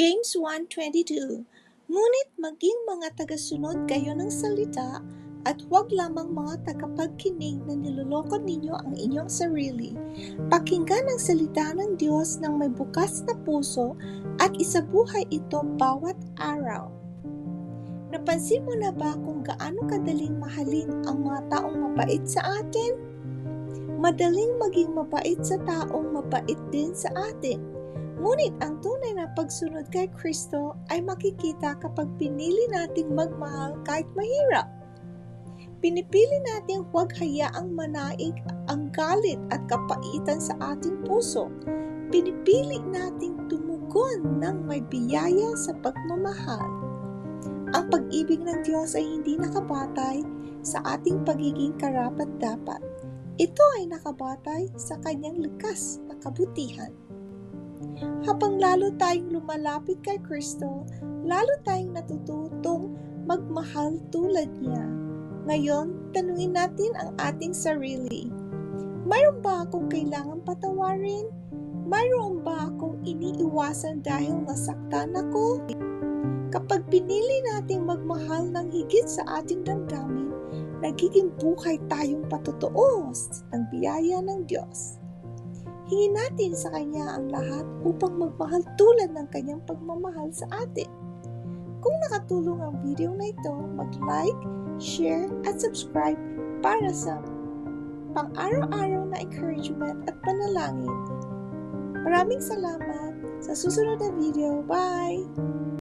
James 1:22. Ngunit maging mga tagasunod kayo ng salita at huwag lamang mga tagapagkinig na niloloko ninyo ang inyong sarili. Pakinggan ang salita ng Diyos ng may bukas na puso at isabuhay ito bawat araw. Napansin mo na ba kung gaano kadaling mahalin ang mga taong mabait sa atin? Madaling maging mabait sa taong mabait din sa atin. Ngunit ang tunay na pagsunod kay Kristo ay makikita kapag pinili nating magmahal kahit mahirap. Pinipili nating huwag hayaang manaig ang galit at kapaitan sa ating puso. Pinipili nating tumugon ng may biyaya sa pagmamahal. Ang pag-ibig ng Diyos ay hindi nakabatay sa ating pagiging karapat-dapat. Ito ay nakabatay sa kanyang likas na kabutihan. Habang lalo tayong lumalapit kay Kristo, lalo tayong natututong magmahal tulad niya. Ngayon, tanungin natin ang ating sarili. Mayroon ba akong kailangang patawarin? Mayroon ba akong iniiwasan dahil nasaktan ako? Kapag pinili nating magmahal ng higit sa ating damdamin, nagiging buhay tayong patotoo ng biyaya ng Diyos. Hingin natin sa Kanya ang lahat upang magmahal tulad ng Kanyang pagmamahal sa atin. Kung nakatulong ang video na ito, mag-like, share, at subscribe para sa pang-araw-araw na encouragement at panalangin. Maraming salamat! Sa susunod na video, bye!